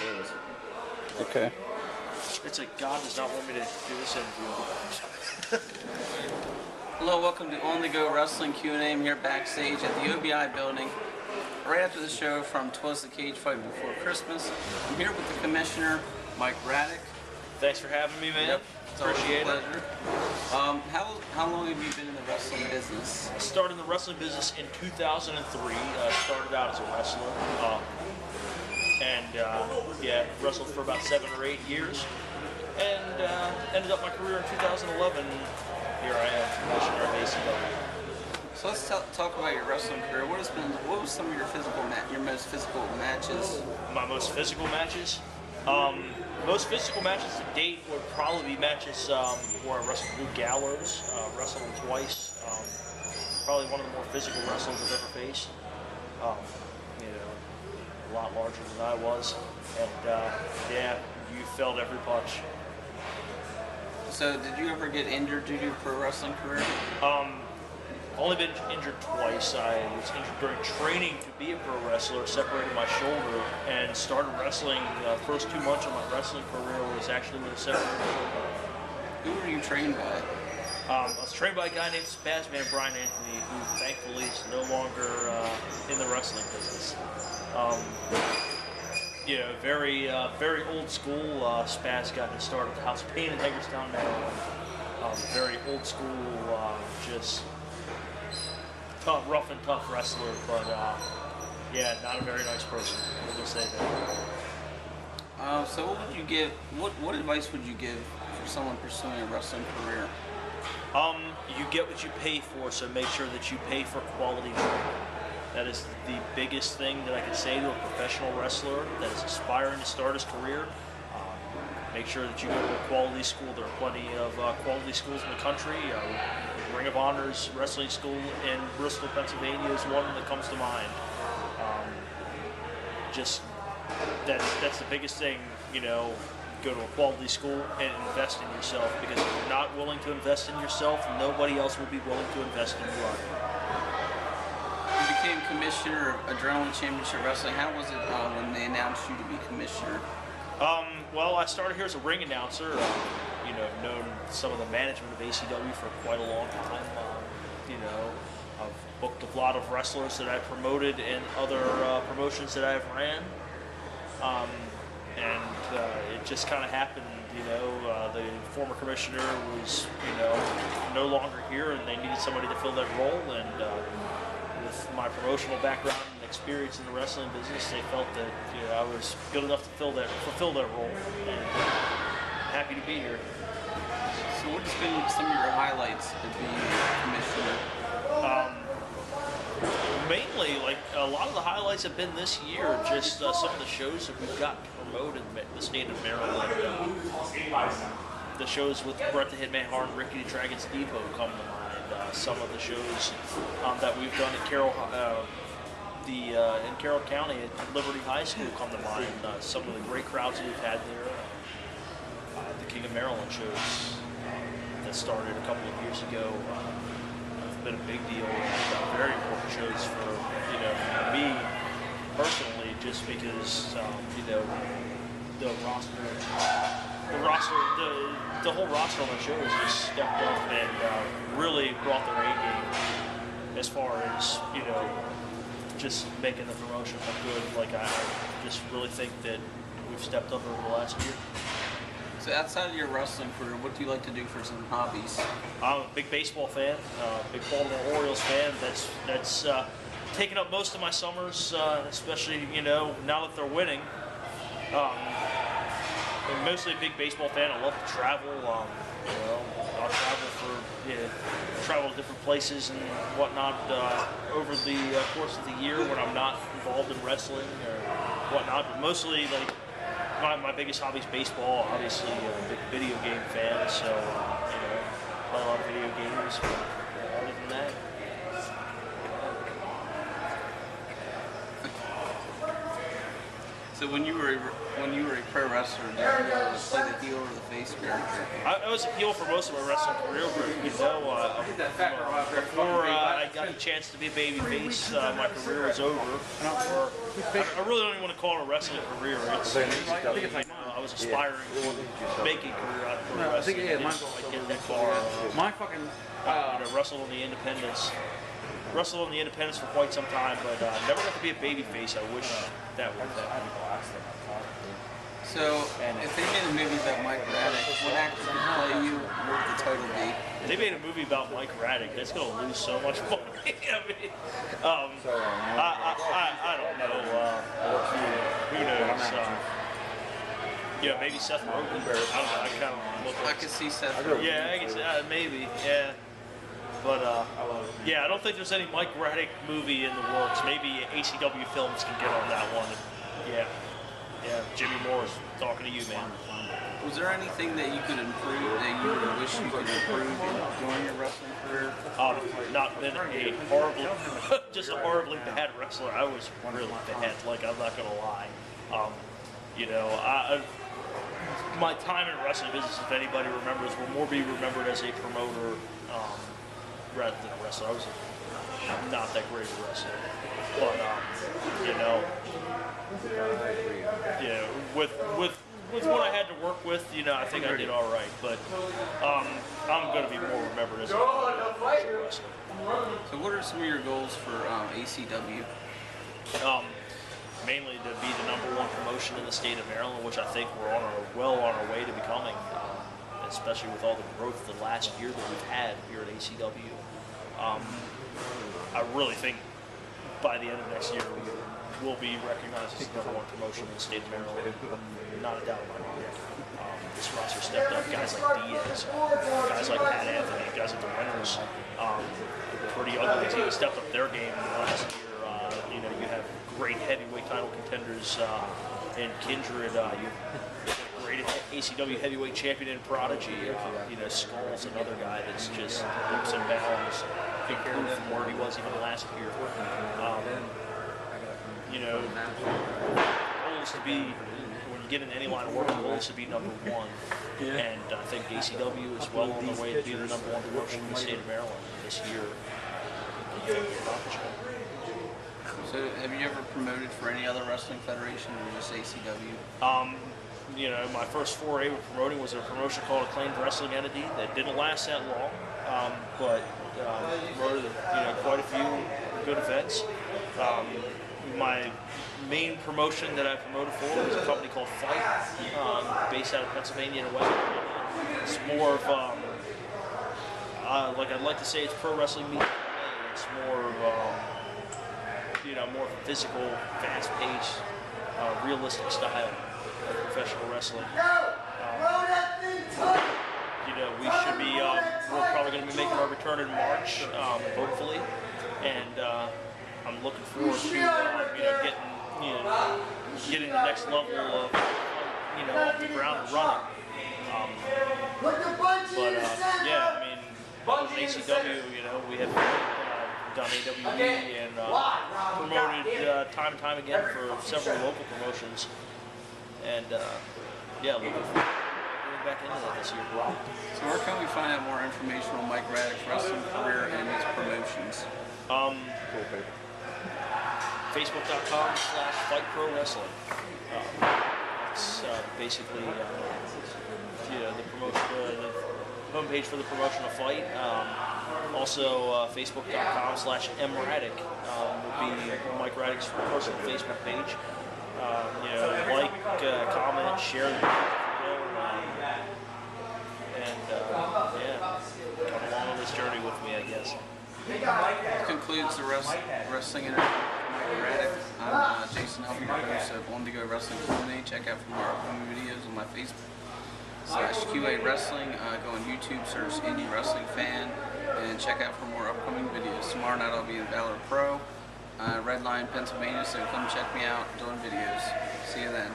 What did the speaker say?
is. Okay. It's like God does not want me to do this interview. Hello, welcome to On The Go Wrestling Q&A. I'm here backstage at the OBI building, right after the show from Twas the Cage Fight Before Christmas. I'm here with the commissioner, Mike Ratick. Thanks for having me, man. Yep. Appreciate it. How long have you been in the wrestling business? I started in the wrestling business in 2003. Started out as a wrestler. Wrestled for about 7 or 8 years. And ended up my career in 2011. Here I am, commissioner of ACW. So let's talk about your wrestling career. What was some of your your most physical matches? My most physical matches? Most physical matches to date would probably be matches where I wrestled Luke Gallows, wrestled him twice. Probably one of the more physical wrestlers I've ever faced. A lot larger than I was, and you felt every punch. So did you ever get injured due to your pro wrestling career? Only been injured twice. I was injured during training to be a pro wrestler, separated my shoulder, and started wrestling. The first 2 months of my wrestling career was actually with a separated shoulder. Who were you trained by? I was trained by a guy named Spazman Brian Anthony, who thankfully is no longer in the wrestling business. Very old school. Spaz got his start at the House of Pain in Hagerstown, Maryland. Very old school, just tough, rough and tough wrestler, but not a very nice person. We'll just say that. So what would you give? What advice would you give for someone pursuing a wrestling career? You get what you pay for, so make sure that you pay for quality training. That is the biggest thing that I can say to a professional wrestler that is aspiring to start his career. Make sure that you go to a quality school. There are plenty of quality schools in the country. Ring of Honor's wrestling school in Bristol, Pennsylvania is one that comes to mind. That's the biggest thing, go to a quality school and invest in yourself, because if you're not willing to invest in yourself, nobody else will be willing to invest in you either. You became commissioner of Adrenaline Championship Wrestling. How was it when they announced you to be commissioner? Well, I started here as a ring announcer. I've known some of the management of ACW for quite a long time. I've booked a lot of wrestlers that I've promoted in other promotions that I've ran. It just kind of happened, the former commissioner was, no longer here, and they needed somebody to fill that role, and with my promotional background and experience in the wrestling business, they felt that I was good enough to fulfill that role, and happy to be here. So what has been some of your highlights of being commissioner? Mainly, a lot of the highlights have been this year, just some of the shows that we've got promoted in the state of Maryland. The shows with Bret the Hitman Hart and Ricky the Dragon's Depot come to mind. Some of the shows that we've done in Carroll County at Liberty High School come to mind. Some of the great crowds we've had there. The King of Maryland shows that started a couple of years ago. Been a big deal, and very important shows for me personally, just because the whole roster on the show has just stepped up and really brought their A game as far as just making the promotion look good. I just really think that we've stepped up over the last year. So outside of your wrestling career, what do you like to do for some hobbies? I'm a big baseball fan, big Baltimore Orioles fan. That's taken up most of my summers, especially now that they're winning. I'm mostly a big baseball fan. I love to travel. I'll travel to different places and whatnot over the course of the year when I'm not involved in wrestling or whatnot. But mostly, my biggest hobby is baseball. Obviously, a big video game fan, so play a lot of video games. But other than that, So when you were a pro wrestler, did you play the heel or the face character? I was a heel for most of my wrestling career, but before I got the chance to be a baby face, my career was over. I really don't even want to call it a wrestling career. It's I was aspiring to make a career out of pro wrestling. I didn't get that far. Wrestled on the independents. Wrestled on the independents for quite some time, but never got to be a baby face. I wish that would have happened. So, if they made a movie about Mike Ratick, what actor could play you? What would the title be? If they made a movie about Mike Ratick, that's going to lose so much money. I mean, I don't know. Who knows? Maybe Seth Rogen. I don't know. I kind of look like. I could see Seth Rogen. Yeah, I can see. Maybe. Yeah. But I don't think there's any Mike Ratick movie in the works. Maybe ACW Films can get on that one. Yeah, Jimmy Moore's talking to you, man. Was there anything that you could improve that you would wish you could improve during your wrestling career? Not been just a horribly bad wrestler. I was really bad. Like, I'm not gonna lie. My time in the wrestling business, if anybody remembers, will more be remembered as a promoter. Rather than a wrestler. I was not that great a wrestler. But, with what I had to work with, I think I did all right. But I'm going to be more remembered as a wrestler. So what are some of your goals for ACW? Mainly to be the #1 promotion in the state of Maryland, which I think we're well on our way to becoming. Especially with all the growth the last year that we've had here at ACW. I really think by the end of next year we'll be recognized as the #1 promotion in the state of Maryland. Not a doubt in my mind. This roster stepped up. Guys like Diaz, guys like Pat Anthony, guys like the Winners. Pretty ugly team stepped up their game last year. You have great heavyweight title contenders in Kindred. Great ACW heavyweight champion in Prodigy. Skull's another guy that's just leaps and bounds, improved from where he was even last year. The goal is to be, when you get in any line of work, the goal is to be #1. And I think ACW is well on their way to being the #1 promotion in the state of Maryland this year. So, have you ever promoted for any other wrestling federation or just ACW? My first foray with promoting was a promotion called Acclaimed Wrestling Entity that didn't last that long, but promoted quite a few good events. My main promotion that I promoted for was a company called Fight, based out of Pennsylvania and West Virginia. It's more of I'd like to say it's pro wrestling media. It's more of more physical, fast-paced, realistic style of professional wrestling. We should be, we're probably going to be making our return in March, hopefully, and I'm looking forward to, getting the next level of, off the ground and running. With ACW, we have done AWE and promoted time and time again for several local promotions, and looking forward to getting back into that this year. So where can we find out more information on Mike Ratick's wrestling career and his promotions? Facebook.com/FightProWrestling. It's basically the promotion, the homepage for the promotion of Fight. Also, Facebook.com/MRatick would be Mike Ratick's personal Facebook page. Comment, share the video, come along on this journey with me, I guess. This concludes the wrestling interview with Mike Ratick. I'm Jason Elton, host of On The Go Wrestling Q&A. Check out for more upcoming videos on my Facebook/QA Wrestling. Go on YouTube, search Indie Wrestling Fan, and check out for more upcoming videos. Tomorrow night I'll be in Valor Pro, Red Line, Pennsylvania, so come check me out doing videos. See you then.